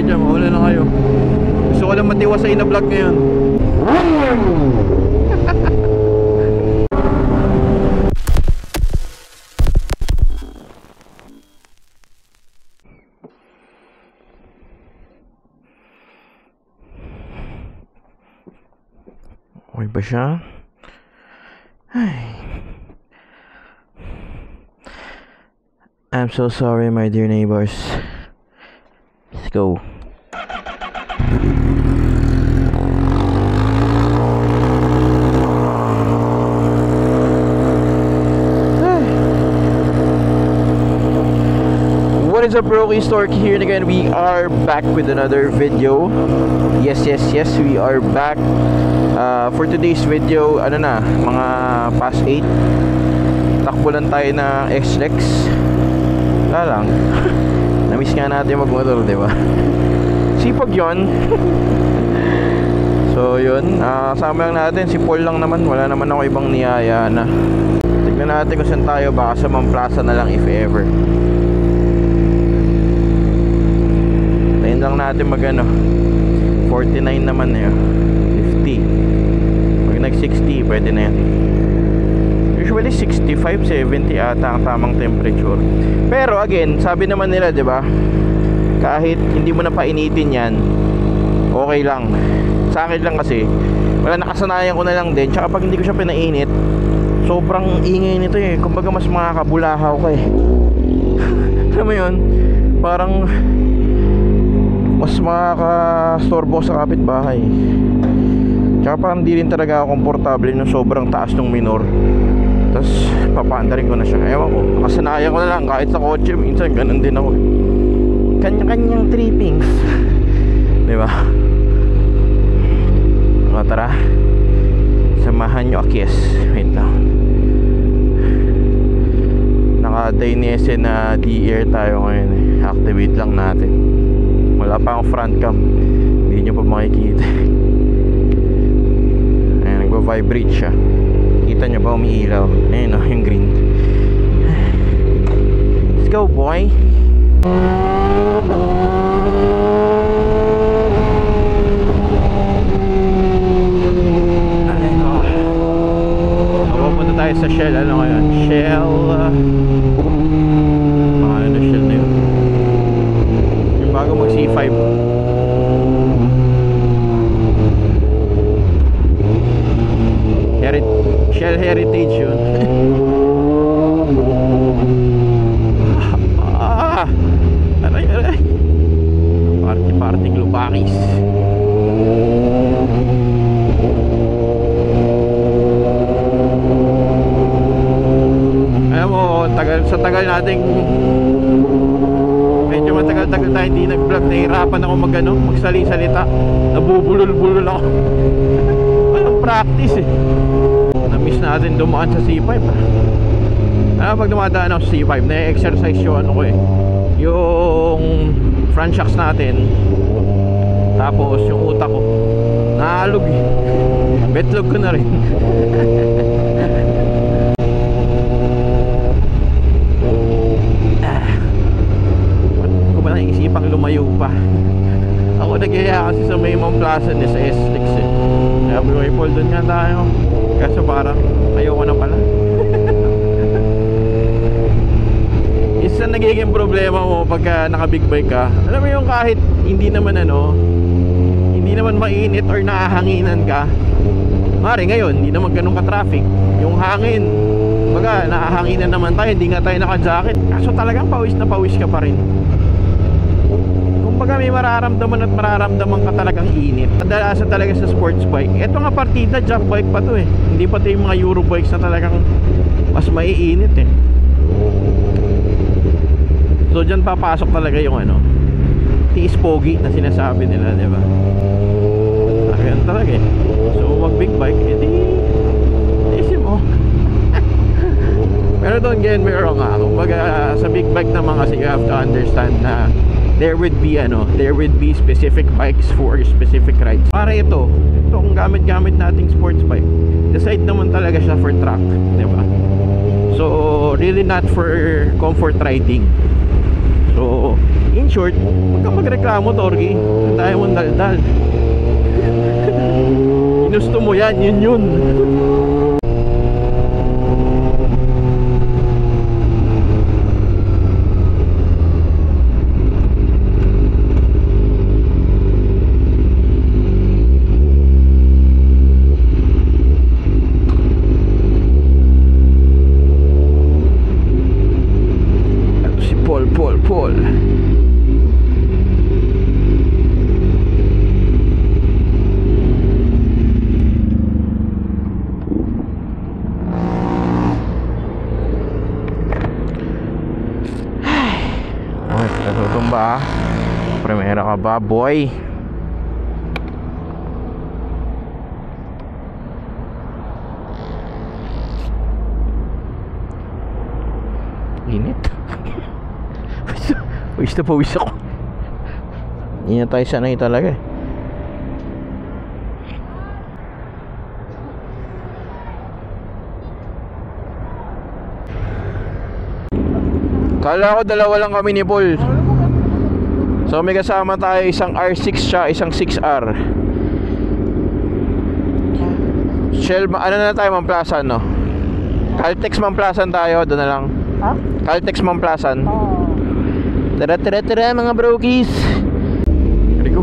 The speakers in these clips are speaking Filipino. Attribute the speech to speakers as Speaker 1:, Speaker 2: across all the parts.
Speaker 1: dyan, mauna na kayo. Gusto ko lang matiwasay na vlog ngayon. Okay ba siya? Ay. I'm so sorry, my dear neighbors. Let's go. What is up, Rocky Stork here, and again we are back with another video. Yes, we are back. For today's video, ano na, mga past 8. Takbo lang tayo na X-Lex. Wala lang. Namiss nga natin magmotor, diba? Sipag yun. So yun, kasama lang natin si Paul lang naman. Wala naman ako ibang niyaya na. Tignan natin kung saan tayo. Baka sa Mamplaza na lang if ever. Tayin lang natin mag ano, 49 naman eh, 50. Pag nag 60 pwede na yan. Usually 65, 70 ata ang tamang temperature. Pero again, sabi naman nila, 'di ba? Kahit hindi mo na painitin 'yan, okay lang. Sa akin lang kasi, wala, nakasanayan ko na lang din. Tsaka pag hindi ko siya pinainit, sobrang ingay nito eh. Kumbaga mas makakabulahaw ka eh. Alam mo 'yun? Parang mas makakastorbo sa kapitbahay. Tsaka parang di rin talaga ako komportable ng sobrang taas ng minor. Tapos papaandarin ko na siya. Ewan ko, nakasanayan ko na lang. Kahit sa kotse, minsan ganun din ako. Kanya-kanyang trippings. Diba? O tara, samahan nyo akis. Wait lang. Naka-DNS na DR tayo ngayon eh. Activate lang natin. Wala pa akong front cam. Hindi nyo pa makikita. Ayan, nagpa-vibrate siya. Kita nyo ba umiilaw? Ayun o, yung green. Let's go, boy. Ayun o. Pupunta tayo sa Shell. Ano ngayon? Shell ano na Shell na yun? Yung bago mag C5. Shell Heritage yun. Aray. Party Globakis. Alam mo, tagal nating medyo matagal tayo hindi nag-vlog. Nahirapan ako magsalita. Nabubulol-bulol ako. Walang practice eh. Na-miss natin dumaan sa C5. Pag dumadaan ako sa C5, na-exercise yung ko eh, yung front shocks natin. Tapos yung utak ko naalog eh. Betlog ko na rin. Ko ba naisipang lumayo pa? Ako nagyaya kasi sa may Mamplaza ni sa S6 eh. Sabi ko, Paul, doon nga tayo. Kaso parang ayoko na pala. Isa nagiging problema mo pagka naka big bike ka. Alam mo yung kahit hindi naman mainit or nahahanginan ka. Mari ngayon, hindi naman ganun ka-traffic. Yung hangin, baga nahahanginan naman tayo, hindi nga tayo naka-jacket. Kaso talagang pawis na pawis ka pa rin. Kumbaga may mararamdaman ka talagang init. Kadalasan talaga sa sports bike. Ito nga partida, jump bike pa to eh. Hindi pa ito yung mga Euro bikes na talagang mas maiinit eh. So dyan papasok talaga yung tiis pogi na sinasabi nila, diba? Ayan talaga eh. So mag big bike, edi tiisin mo. Pero don't get me wrong ha. Kumbaga sa big bike naman kasi you have to understand na there would be specific bikes for specific rides. Para itong gamit nating sports bike, decide naman talaga siya for track, diba? So really not for comfort riding. So in short, huwag kang magreklamo, Torgi. Ang tayo mong daldal. Ginusto mo yan, yun. Paul. Ay, natutumba. Primera ka ba, boy? Init. Pawis ako. Hindi na tayo sanay talaga eh. Kala ko dalawa lang kami ni Paul. So may kasama tayo, isang R6 siya, isang 6R. Shell, ano na tayo, Mamplasan, no? Caltex Mamplasan tayo, doon na lang. Ha? Caltex Mamplasan. Tara mga brokies. Rico.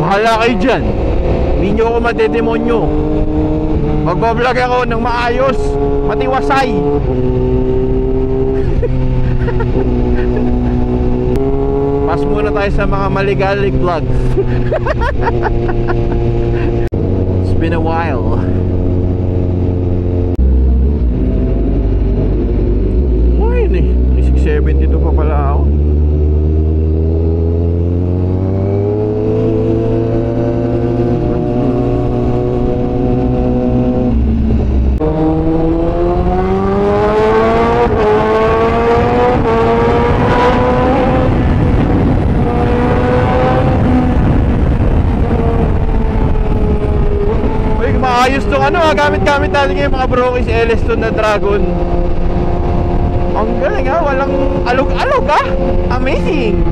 Speaker 1: Bahala kayo dyan. Hindi nyo ako madedemonyo. Magbablog ako ng maayos, matiwasay. Pas muna tayo sa mga maligalig vlogs. It's been a while. Ayun eh, 672 pa pala ako. Ayos tong ano, gamit-gamit natin ngayon mga brokies, LS2 na Dragon. Ang galing ha, walang alog-alog ha. Amazing.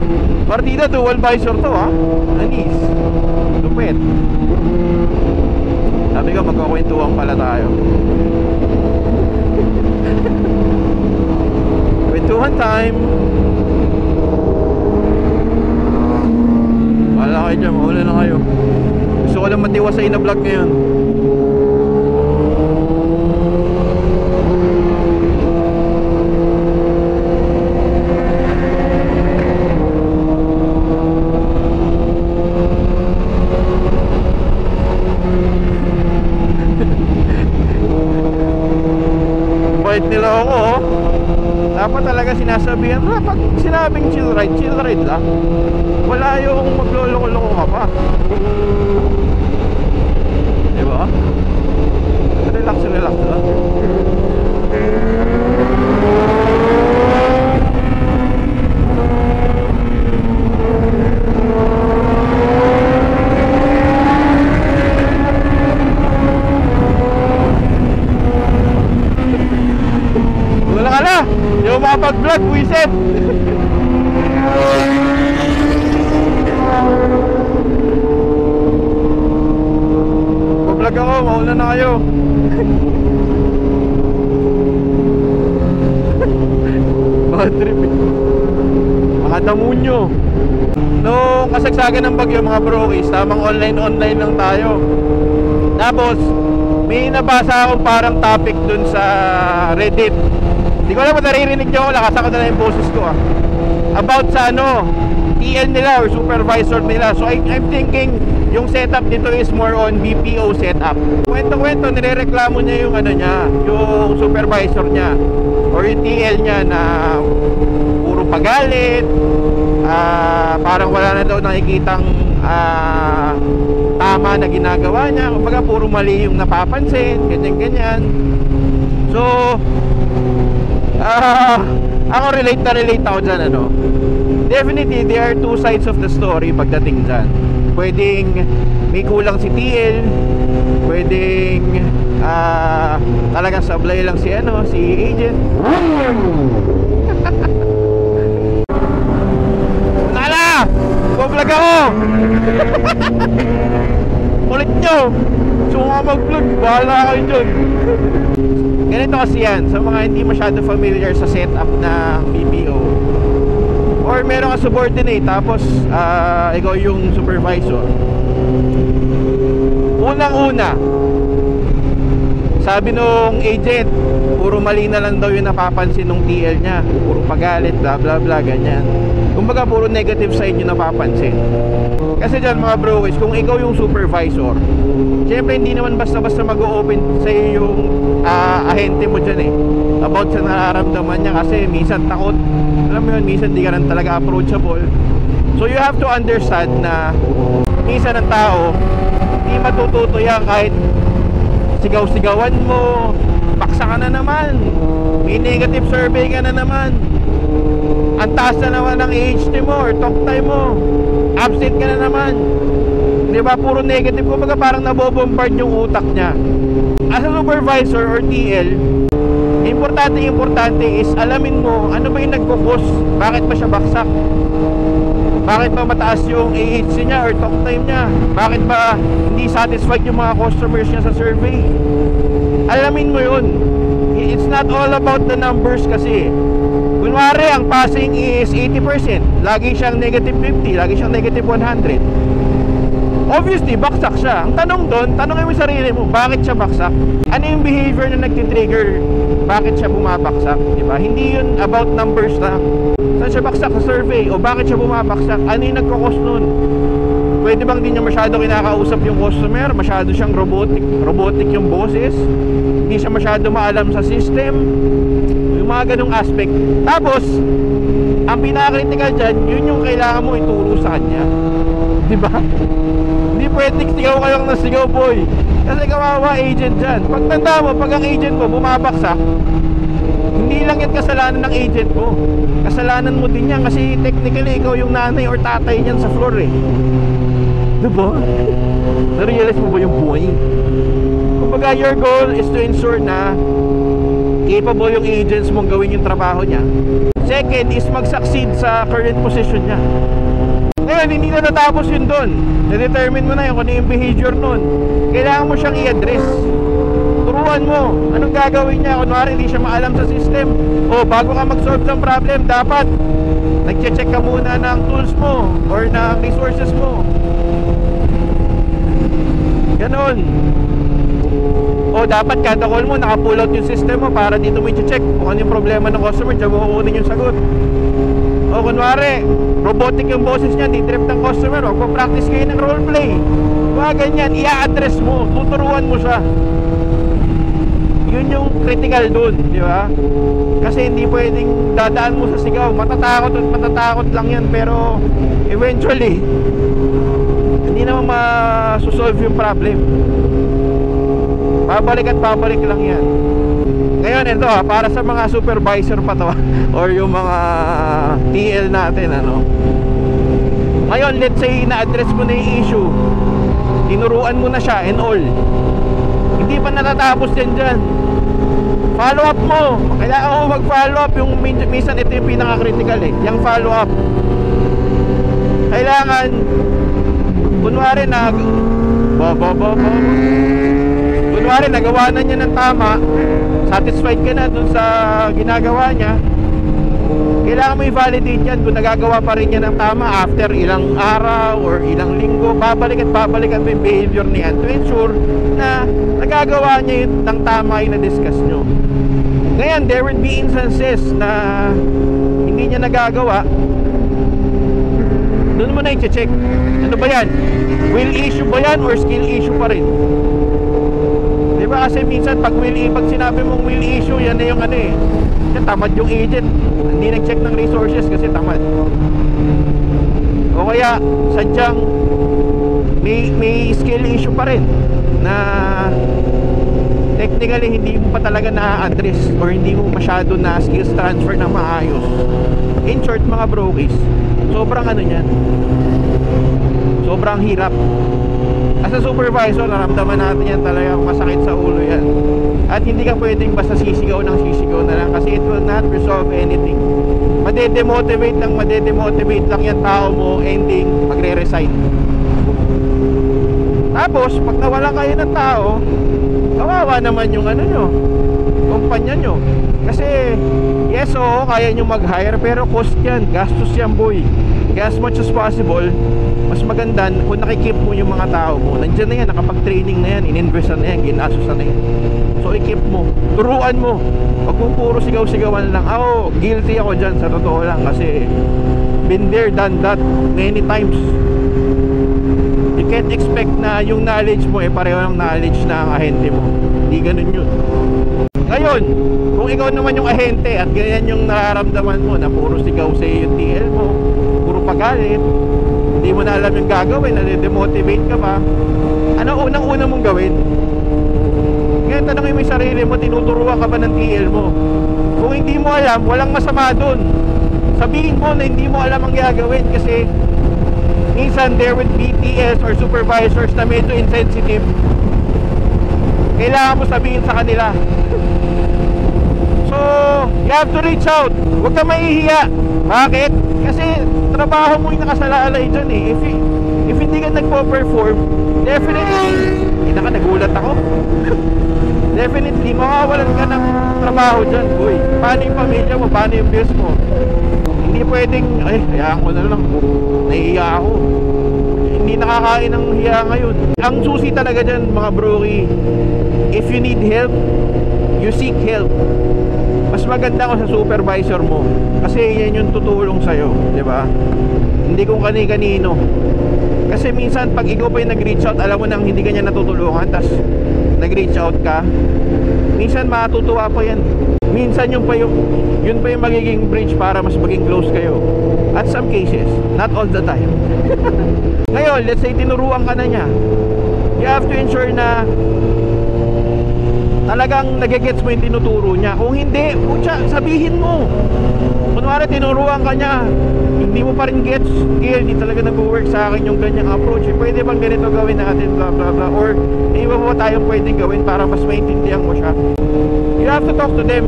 Speaker 1: Partida dual visor to ha. Anis. Lupit. Sabi ko magkakwentuhan pala tayo. Kwentuhan time. Wala kayo dyan, maula na kayo. Gusto ko lang matiwasay na vlog ngayon. Bait nila ako oh. Dapat talaga sinasabihan, pag sinabing chill ride lang. Wala yung magloloko-loko ka pa. Diba? Relax lang. Wala ka na! Hindi mo makapag-vlog, buisit! Pag-vlog ako, mauna na kayo. Bad trip eh. Mga damunyo. Noong kasagsagan ng bagyo mga brokies, tamang online lang tayo. Tapos may nabasa akong parang topic dun sa Reddit. Hindi ko alam kung naririnig nyo ako, lakasan ko na lang yung boses ko about sa ano, TL nila or supervisor nila. So I'm thinking yung setup dito is more on BPO setup. Kwento-kwento, nirereklamo niya yung ano niya, yung supervisor niya or yung TL niya na puro pagalit, parang wala na daw nakikitang tama na ginagawa niya. Kumbaga puro mali yung napapansin, ganyan. So ako relate ako dyan ano. Definitely there are two sides of the story pagdating dyan. pwedeng may kulang si TL, pwedeng talagang sablay lang si si agent. Nala! Mag-vlog ako! Ulit nyo! So mga mag-vlog, bahala kayo dyan. Ganito kasi yan, sa mga hindi masyado familiar sa setup na BPO, or meron ka subordinate tapos ikaw yung supervisor. Unang-una, sabi nung agent, puro mali na lang daw yung napapansin nung TL niya, puro pagalit, bla bla bla, ganyan. Kumbaga puro negative side yung napapansin. Kasi dyan mga bro, is kung ikaw yung supervisor, syempre hindi naman basta-basta mag-o-open sa'yo yung ahente mo dyan about sa nararamdaman niya, kasi minsan takot, alam mo yun, minsan di ka rin talaga approachable. So you have to understand na minsan ang tao hindi matututo yan kahit sigaw-sigawan mo, paksa ka na naman, may negative survey ka na naman, ang taas na naman ng AHT mo or talk time mo, absent ka na naman, di ba, puro negative. Kumbaga parang nabobombard yung utak niya. As a supervisor or TL, importante is alamin mo ano ba yung nagpo-cause, bakit ba siya baksak, bakit ba mataas yung AHT niya or talk time niya, bakit ba hindi satisfied yung mga customers niya sa survey. Alamin mo yun. It's not all about the numbers kasi. Kunwari ang passing is 80%, lagi siyang negative 50, lagi siyang negative 100, obviously baksak siya. Ang tanong doon, tanongin mo sarili mo, bakit siya baksak? Ano yung behavior na nagtitrigger bakit siya bumabaksak, diba? Hindi yun about numbers lang. Saan siya baksak sa survey, o bakit siya bumabaksak, ano yung nagkakos nun? Pwede bang di niya masyado kinakausap yung customer, masyado siyang robotic yung boses, hindi siya masyado maalam sa system, yung mga ganong aspect. Tapos ang pinaka-critical dyan, yun yung kailangan mo ituro sa kanya, diba? Hindi pwedeng sigaw ka lang na sigaw, boy, kasi kawawa agent dyan. Pag tanda mo, pag ang agent mo bumabaksak, hindi lang yan kasalanan ng agent mo, kasalanan mo din yan, kasi technically ikaw yung nanay or tatay niyan sa floor diba? Na-realize mo ba yung buhay? Kumbaga your goal is to ensure na capable yung agents mong gawin yung trabaho niya. Second is mag-succeed sa current position niya. Ngayon, hindi na natapos yun doon. Na-determine mo na yun kung ano yung behavior nun. Kailangan mo siyang i-address. Turuan mo anong gagawin niya. Kunwari hindi siya maalam sa system, o bago ka mag-solve ng problem, dapat nag-check ka muna ng tools mo or ng resources mo. Ganon. O dapat kada call mo naka-pull out yung system mo para dito mo i-check kung ano yung problema ng customer, diyan mo kukunin yung sagot. O kunwari robotic yung boses niya, di-trip ng customer, o practice kayo ng roleplay, mga ganyan, i-address mo, tuturuan mo siya. Yun yung critical dun, di ba? Kasi hindi pwedeng dadaan mo sa sigaw, matatakot at matatakot lang yan, pero eventually hindi naman masusolve yung problem. Babalik at babalik lang yan. Ngayon ito para sa mga supervisor pa to or yung mga TL natin, ngayon let's say na-address mo na yung issue, tinuruan mo na siya and all, hindi pa natatapos yan dyan. Follow up mo, kailangan mo mag-follow up. Yung minsan ito yung pinaka-critical yung follow up. Kailangan kunwari kunwari nagawa na niya ng tama, satisfied ka na dun sa ginagawa niya, kailangan mo i-validate yan kung nagagawa pa rin niya ng tama after ilang araw or ilang linggo. Babalik at babalikan mo yung behavior niya to ensure na nagagawa niya yun ng tama yung na-discuss nyo. Ngayon, there will be instances na hindi niya nagagawa. Doon mo na i-check, ano ba yan? Will issue ba yan or skill issue pa rin? Diba kasi minsan pag sinabi mong will issue, yan na yung yan, tamad yung agent, hindi nag-check ng resources kasi tamad. O kaya sadyang may skill issue pa rin na technically hindi mo pa talaga na-address or hindi mo masyado na skills transfer na maayos. In short mga brokies, sobrang yan, sobrang hirap. As a supervisor, naramdaman natin yan talaga, masakit sa ulo yan. At hindi ka pwedeng basta sisigaw ng sisigaw na lang, kasi it will not resolve anything. Madedemotivate lang yung tao mo, ending, magre-resign. Tapos, pag nawalan kayo ng tao, kawawa naman yung ano nyo, kumpanya nyo. Kasi, yes, oo, kaya nyo mag-hire, pero cost yan, gastos yan, boy. Kaya as much as possible, mas maganda kung nakikip mo yung mga tao mo. Nandiyan na yan, nakapag-training na yan, in-investan na yan, ginasusan na yan. So i-keep mo, turuan mo. Huwag kung puro sigaw-sigawan lang. Ako, guilty ako dyan, sa totoo lang. Kasi been there, done that many times. You can't expect na yung knowledge mo pareho ng knowledge na ang ahente mo. Hindi ganun yun. Ngayon, kung ikaw naman yung ahente at ganyan yung nararamdaman mo na puro sigaw sa yung TL mo, puro pagalit, hindi mo na alam yung gagawin, na-demotivate ka pa, ano unang-una mong gawin? Ngayon, tanongin mo yung sarili mo, tinuturuan ka ba ng TL mo? Kung hindi mo alam, walang masama dun. Sabihin mo na hindi mo alam ang gagawin, kasi minsan there would be TLs or supervisors na medyo insensitive. Kailangan mo sabihin sa kanila. So, you have to reach out. Huwag ka mahihiya. Bakit? Kasi trabaho mo yung nakasalalay dyan eh. If hindi ka nagpo-perform, definitely, nagulat ako. Definitely, mawawalan ka ng trabaho dyan. Uy, paano yung pamilya mo? Paano yung bills mo? Hindi pwedeng, hayaan ko na lang. Nahihiya ako. Hindi nakakain ng hiya ngayon. Ang susi talaga dyan, mga broki, if you need help, you seek help. Mas maganda ko sa supervisor mo, kasi yan yung tutulong sa'yo, di ba? Hindi kung kani-kanino. Kasi minsan pag ikaw pa yung nag-reach out, alam mo nang hindi ka niya natutulungan, tas nag-reach out ka, minsan matutuwa pa yan. Minsan yun pa yung magiging bridge para mas maging close kayo. At some cases, not all the time. Ngayon, let's say tinuruan ka na niya, you have to ensure na talagang nagigets mo yung tinuturo niya. Kung hindi, putya, sabihin mo. Kunwari tinuruan ka niya, hindi mo pa rin gets, hindi talaga nag-work sa akin yung ganyang approach. Pwede bang ganito gawin natin, blah blah blah, or iba mo tayong pwedeng gawin para mas maintindihan mo siya. You have to talk to them.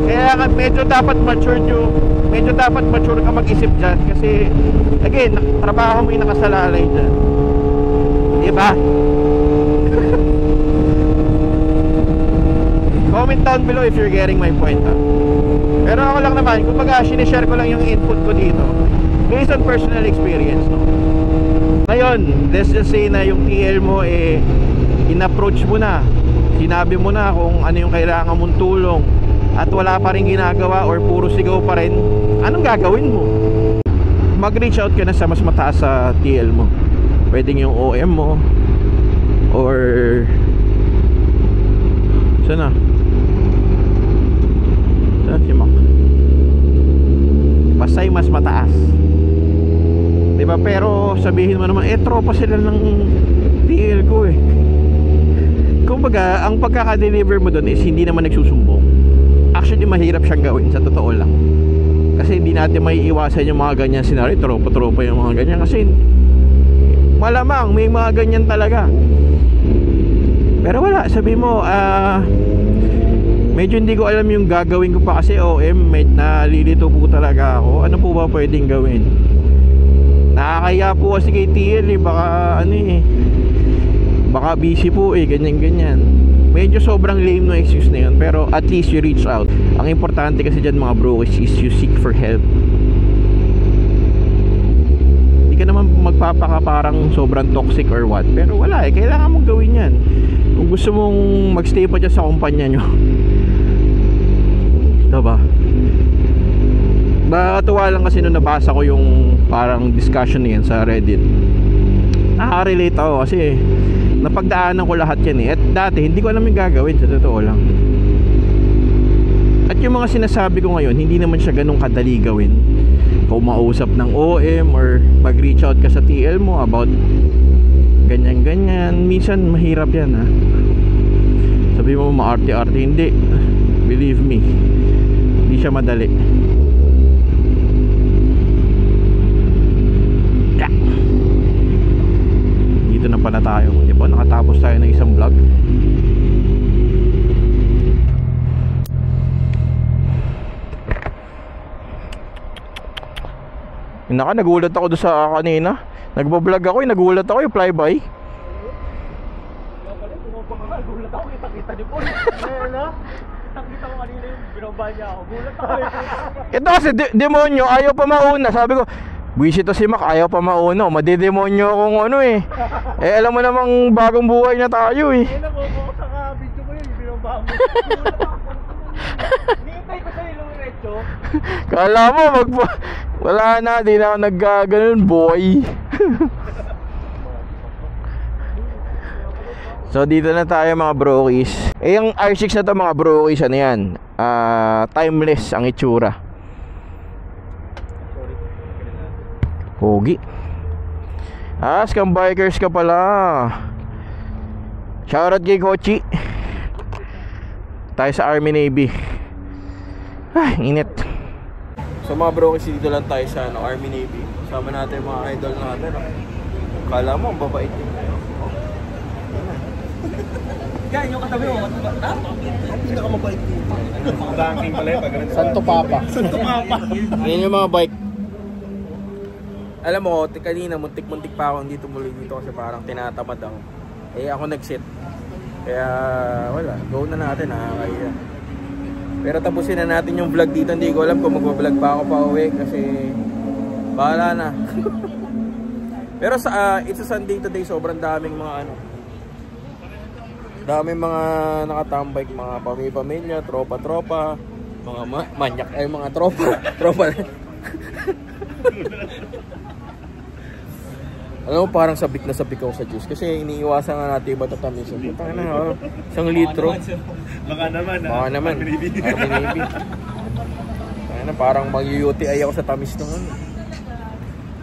Speaker 1: Kaya medyo dapat mature ka mag-isip dyan, kasi again, trabaho mo yung nakasalalay dyan, diba? Comment down below if you're getting my point, ha? Pero ako lang naman, kumbaga sinishare ko lang yung input ko dito based on personal experience, no? Ngayon, let's just say na yung TL mo in-approach mo na, sinabi mo na kung ano yung kailangan mong tulong, at wala pa rin ginagawa or puro sigaw pa rin, anong gagawin mo? Mag-reach out ka na sa mas mataas sa TL mo. Pwedeng yung OM mo, or sana si Mac, basta mas mataas, diba? Pero sabihin mo naman, tropa sila ng TL ko eh. Kumbaga, ang pagkaka-deliver mo doon is hindi naman nagsusumbong. Actually, mahirap siyang gawin, sa totoo lang. Kasi hindi natin maiiwasan yung mga ganyan scenario, tropa-tropa yung mga ganyan. Kasi malamang may mga ganyan talaga. Pero wala, sabi mo, medyo hindi ko alam yung gagawin ko pa, kasi OM, nalilito po talaga ako. Ano po ba pwedeng gawin? Nakakaya po kasi kay TL baka baka busy po ganyan. Medyo sobrang lame no excuse na yun, pero at least you reach out. Ang importante kasi dyan, mga bro, is you seek for help. Hindi ka naman magpapaka parang sobrang toxic or what, pero wala kailangan mong gawin yan. Kung gusto mong magstay pa dyan sa kumpanya nyo, diba? Nakakatuwa lang kasi nung nabasa ko yung parang discussion na yan sa Reddit. Nakaka-relate ako kasi napagdaanan ko lahat yan At dati hindi ko alam yung gagawin, sa totoo lang. At yung mga sinasabi ko ngayon, hindi naman siya ganun kadali gawin. Kung mausap ng OM or mag-reach out ka sa TL mo about ganyan-ganyan, minsan mahirap yan, ha. Sabi mo maarte-arte, hindi. Believe me, hindi siya madali. na pala tayo. Di ba? Nakatapos tayo ng isang vlog. Nagulat ako doon sa kanina. Nagbablog ako, nagulat ako yung flyby.
Speaker 2: Nagulat ako, kita ni Paul. Nakita ko kanina yung binaba niya ako. Gulat ako.
Speaker 1: Ito kasi demonyo, ayaw pa mauna. Sabi ko, buwisit to si Mac, ayaw pa mauna. Madidemonyo akong ano eh. Alam mo namang bagong buhay na tayo eh.
Speaker 2: Nakukuha sa video ko yun, yung binaba mo. Nihintay ko sa ilong retso.
Speaker 1: Kala mo, wala na, di na ako nagkaganon, boy. So dito na tayo mga brokies. Yung R6 na to mga brokies, ano yan, timeless ang itsura. Pogi. Scam bikers ka pala. Shoutout kay Kochi. Tayo sa Army Navy. Ay, init. So mga brokies, dito lang tayo sa Army Navy. Sama natin mga idol natin. Kala mo, ang babait yun.
Speaker 2: Yan, yung katabi mo, pinakamabait dito. Ranking pala yun.
Speaker 1: Santo Papa.
Speaker 2: Santo Papa.
Speaker 1: Yan yung mga bike. Alam mo, kanina muntik-muntik pa ako dito muli dito kasi parang tinatamad ako. Ako nag-sit. Kaya wala, go na natin kaya. Pero tapusin na natin yung vlog dito. Hindi ko alam kung magbablog pa ako pa uwi kasi bahala na. Pero it's a Sunday today, sobrang daming mga daming mga nakatambike, mga pamilya, tropa-tropa, mga manyak ay mga tropa. Alam mo, parang sabik na sabik ako sa juice kasi iniiwasan nga natin iba tatamis. Putang na, 1 litro.
Speaker 2: Baka naman.
Speaker 1: Baka naman. Army. Parang mag-UTI ako sa tamis nung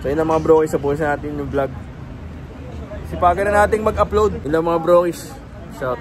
Speaker 1: So yun lang mga brokies, sabuhin natin yung vlog. Sipagan na natin mag-upload. Yun lang mga brokies. Shout.